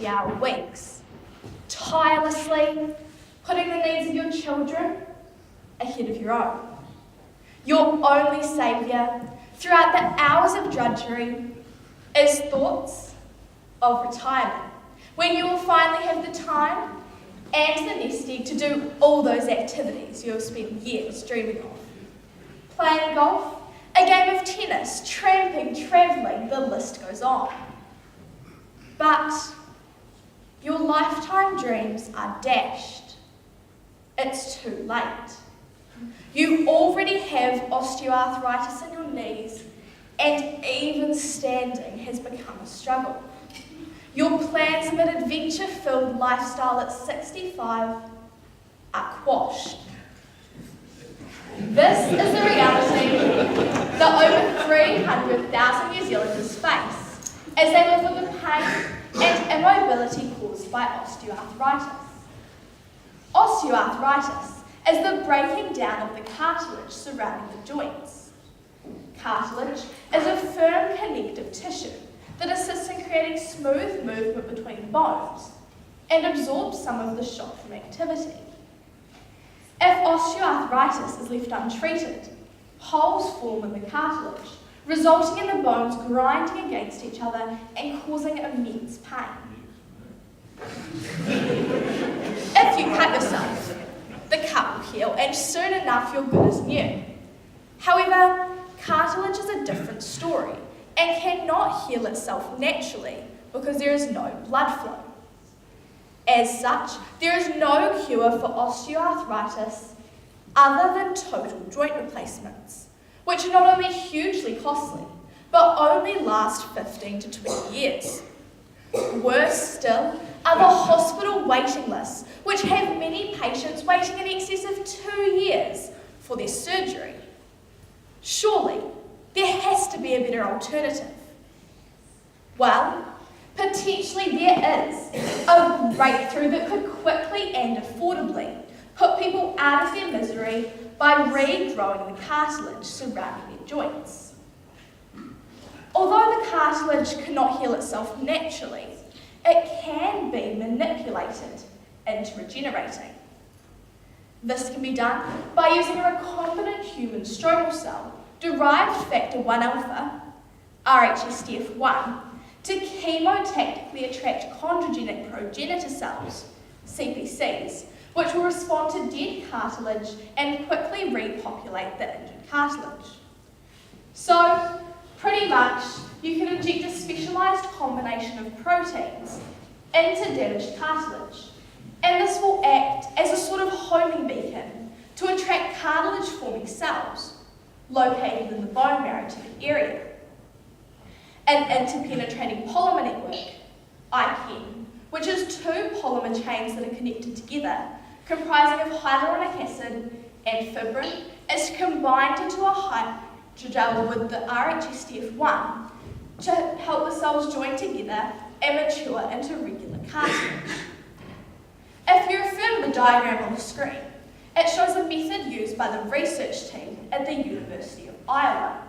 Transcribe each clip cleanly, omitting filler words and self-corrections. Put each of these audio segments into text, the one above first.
40-hour weeks, tirelessly putting the needs of your children ahead of your own. Your only saviour throughout the hours of drudgery is thoughts of retirement, when you will finally have the time and the nest egg to do all those activities you have spent years dreaming of. Playing golf, a game of tennis, tramping, travelling, the list goes on. But your lifetime dreams are dashed. It's too late. You already have osteoarthritis in your knees, and even standing has become a struggle. Your plans of an adventure-filled lifestyle at 65 are quashed. This is the reality that over 300,000 New Zealanders face as they live with the pain and immobility caused by osteoarthritis. Osteoarthritis is the breaking down of the cartilage surrounding the joints. Cartilage is a firm connective tissue that assists in creating smooth movement between bones and absorbs some of the shock from activity. If osteoarthritis is left untreated, holes form in the cartilage, resulting in the bones grinding against each other and causing immense pain. If you cut yourself, the cut will heal, and soon enough you're good as new. However, cartilage is a different story and cannot heal itself naturally because there is no blood flow. As such, there is no cure for osteoarthritis other than total joint replacements, which are not only hugely costly, but only last 15 to 20 years. Worse still are the hospital waiting lists, which have many patients waiting in excess of 2 years for their surgery. Surely, there has to be a better alternative. Well, potentially there is a breakthrough that could quickly and affordably put people out of their misery by regrowing the cartilage surrounding their joints. Although the cartilage cannot heal itself naturally, it can be manipulated into regenerating. This can be done by using a recombinant human stromal cell, derived factor 1α, rhSDF-1, to chemotactically attract chondrogenic progenitor cells, CPCs, which will respond to dead cartilage and quickly repopulate the injured cartilage. So, pretty much, you can inject a specialised combination of proteins into damaged cartilage, and this will act as a sort of homing beacon to attract cartilage-forming cells located in the bone marrow to the area. An interpenetrating polymer network, IPEN, which is 2 polymer chains that are connected together, comprising of hyaluronic acid and fibrin, is combined into a hydrogel with the rhSDF-1 to help the cells join together and mature into regular cartilage. If you refer to the diagram on the screen, it shows a method used by the research team at the University of Iowa.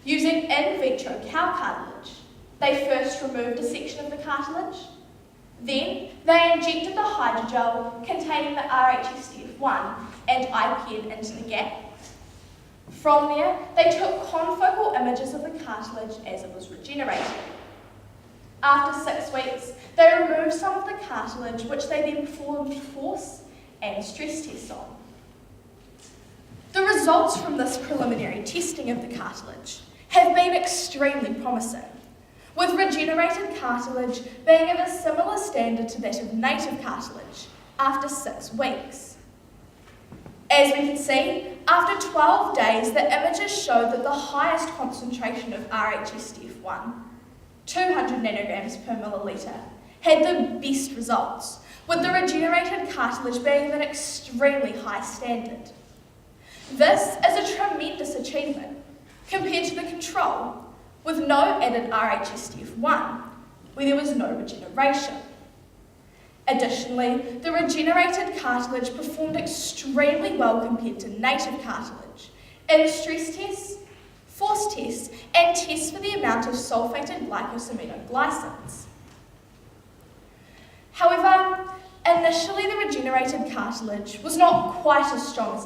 Using in vitro cow cartilage, they first removed a section of the cartilage. Then, they injected the hydrogel containing the rhSDF-1 and IPN into the gap. From there, they took confocal images of the cartilage as it was regenerating. After 6 weeks, they removed some of the cartilage, which they then performed force and stress tests on. The results from this preliminary testing of the cartilage have been extremely promising, with regenerated cartilage being of a similar standard to that of native cartilage after 6 weeks. As we can see, after 12 days, the images showed that the highest concentration of rhSDF-1, 200 nanograms per milliliter, had the best results, with the regenerated cartilage being of an extremely high standard. This is a tremendous achievement compared to the control, with no added rhSDF-1, where there was no regeneration. Additionally, the regenerated cartilage performed extremely well compared to native cartilage in stress tests, force tests, and tests for the amount of sulfated glycosaminoglycans. However, initially the regenerated cartilage was not quite as strong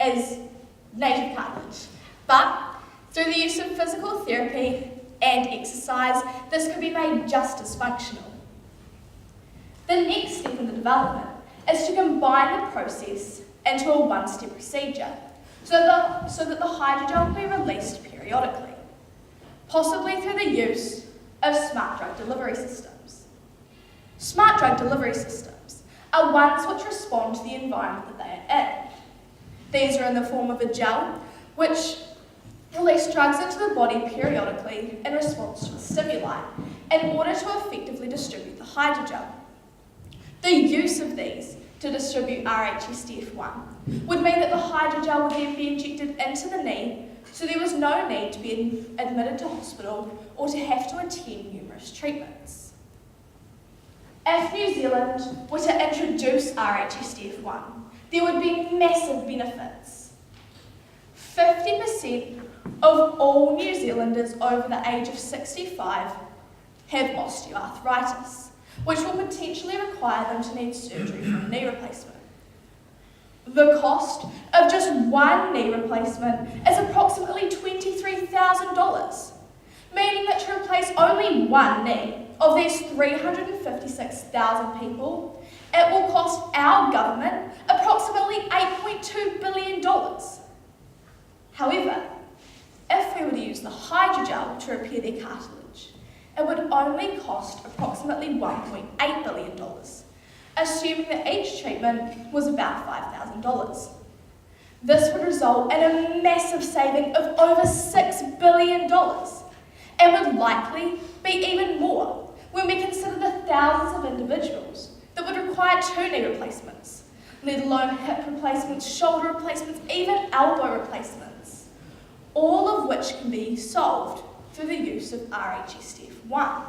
as native cartilage, but through the use of physical therapy and exercise, this could be made just as functional. The next step in the development is to combine the process into a one-step procedure so that the hydrogel can be released periodically, possibly through the use of smart drug delivery systems. Smart drug delivery systems are ones which respond to the environment that they are in. These are in the form of a gel which release drugs into the body periodically in response to a stimuli in order to effectively distribute the hydrogel. The use of these to distribute rhSDF-1 would mean that the hydrogel would then be injected into the knee, so there was no need to be admitted to hospital or to have to attend numerous treatments. If New Zealand were to introduce rhSDF-1, there would be massive benefits. 50% of all New Zealanders over the age of 65 have osteoarthritis, which will potentially require them to need surgery for a knee replacement. The cost of just one knee replacement is approximately $23,000, meaning that to replace only one knee of these 356,000 people, it will cost our government approximately $8.2 billion. However, if we were to use the hydrogel to repair their cartilage, it would only cost approximately $1.8 billion, assuming that each treatment was about $5,000. This would result in a massive saving of over $6 billion, and would likely be even more when we consider the thousands of individuals that would require 2 knee replacements, let alone hip replacements, shoulder replacements, even elbow replacements, all of which can be solved through the use of rhSDF-1.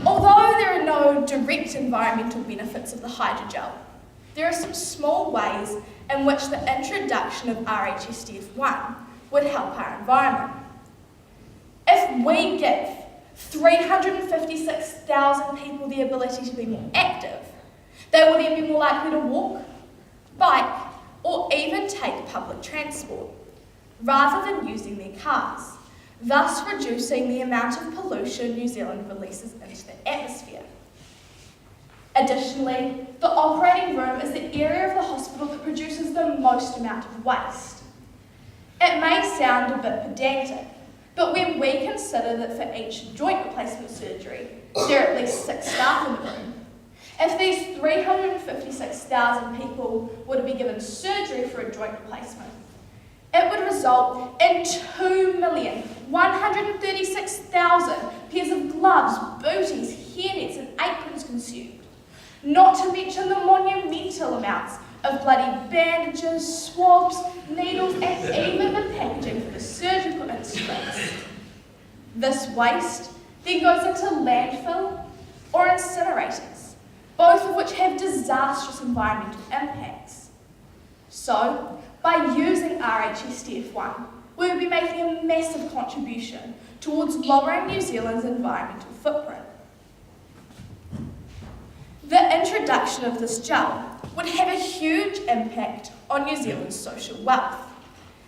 Although there are no direct environmental benefits of the hydrogel, there are some small ways in which the introduction of rhSDF-1 would help our environment. If we give 356,000 people the ability to be more active, they will then be more likely to walk, bike, or even take public transport, rather than using their cars, thus reducing the amount of pollution New Zealand releases into the atmosphere. Additionally, the operating room is the area of the hospital that produces the most amount of waste. It may sound a bit pedantic, but when we consider that for each joint replacement surgery, there are at least 6 staff in the room, if these 356,000 people were to be given surgery for a joint replacement, it would result in 2,136,000 pairs of gloves, booties, hairnets and aprons consumed, not to mention the monumental amounts of bloody bandages, swabs, needles and even the packaging for the surgical instruments. This waste then goes into landfill or incinerators, both of which have disastrous environmental impacts. So, by using rhSDF-1, we would be making a massive contribution towards lowering New Zealand's environmental footprint. The introduction of this gel would have a huge impact on New Zealand's social wealth,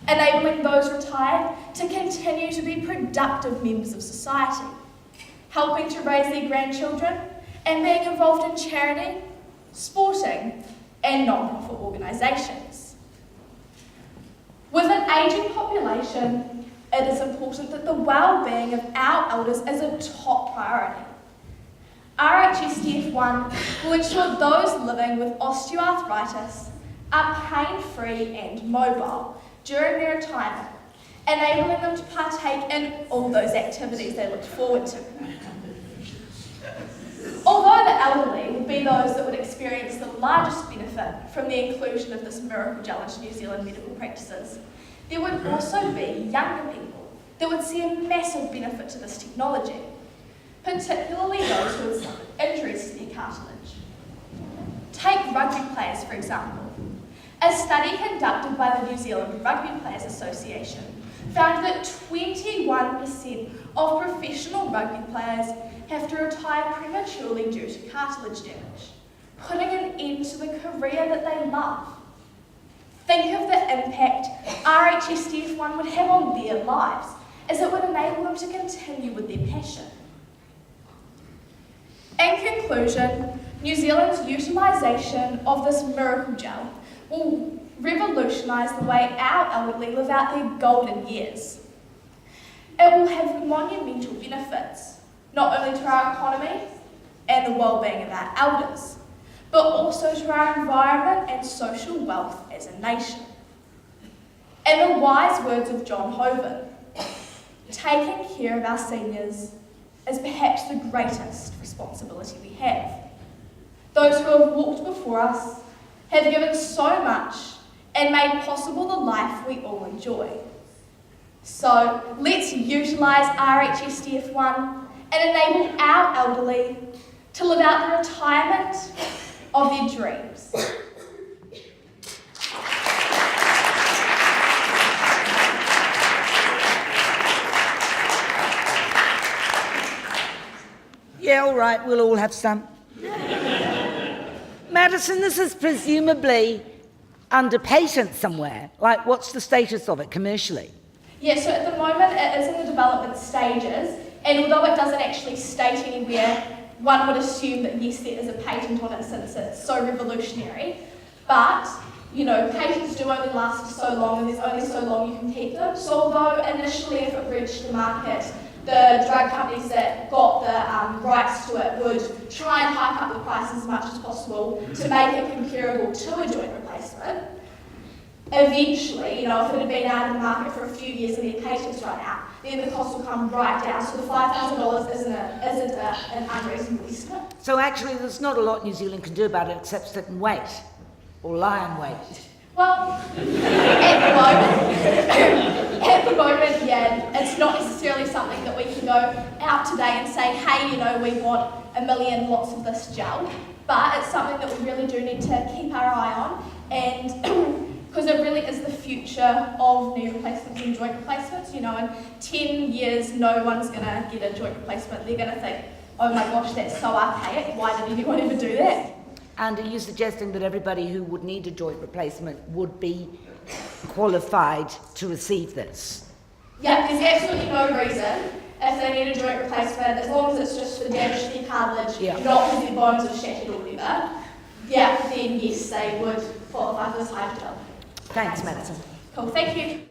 enabling those retired to continue to be productive members of society, helping to raise their grandchildren, and being involved in charity, sporting, and non-profit organisations. With an ageing population, it is important that the well-being of our elders is a top priority. rhSDF-1 will ensure those living with osteoarthritis are pain-free and mobile during their retirement, enabling them to partake in all those activities they look forward to. Although the elderly would be those that would experience the largest benefit from the inclusion of this miracle gel into New Zealand medical practices, there would also be younger people that would see a massive benefit to this technology, particularly those who have suffered injuries to their cartilage. Take rugby players, for example. A study conducted by the New Zealand Rugby Players Association found that 21% of professional rugby players have to retire prematurely due to cartilage damage, putting an end to the career that they love. Think of the impact rhSDF-1 would have on their lives, as it would enable them to continue with their passion. In conclusion, New Zealand's utilisation of this miracle gel will revolutionise the way our elderly live out their golden years. It will have monumental benefits, not only to our economy and the well-being of our elders, but also to our environment and social wealth as a nation. In the wise words of John Hoven, taking care of our seniors is perhaps the greatest responsibility we have. Those who have walked before us have given so much and made possible the life we all enjoy. So let's utilise rhSDF-1 and enable our elderly to live out the retirement of their dreams. Yeah, all right, we'll all have some. Maddison, this is presumably under patent somewhere. Like, what's the status of it commercially? Yeah, so at the moment it is in the development stages, and although it doesn't actually state anywhere, one would assume that yes, there is a patent on it since it's so revolutionary. But, you know, patents do only last for so long, and there's only so long you can keep them. So although initially if it reached the market, the drug companies that got the rights to it would try and hike up the price as much as possible to make it comparable to a joint replacement. Eventually, you know, if it had been out in the market for a few years and their patents run out, then the cost will come right down. So the $5,000 isn't an unreasonable estimate. So actually there's not a lot New Zealand can do about it except sit and wait, or lie and wait. Well, at the moment, yeah, it's not necessarily something that we can go out today and say, hey, you know, we want 1 million lots of this gel, but it's something that we really do need to keep our eye on, and because it really is the future of knee replacements and joint replacements. You know, in 10 years, no one's going to get a joint replacement. They're going to think, oh my gosh, that's so archaic, why did anyone ever do that? And are you suggesting that everybody who would need a joint replacement would be qualified to receive this? Yeah, there's absolutely no reason if they need a joint replacement, as long as it's just for damage to their cartilage, not because their bones are shattered or whatever, yeah, then yes, they would qualify for this hydrogel. Thanks, Maddison. Cool, thank you.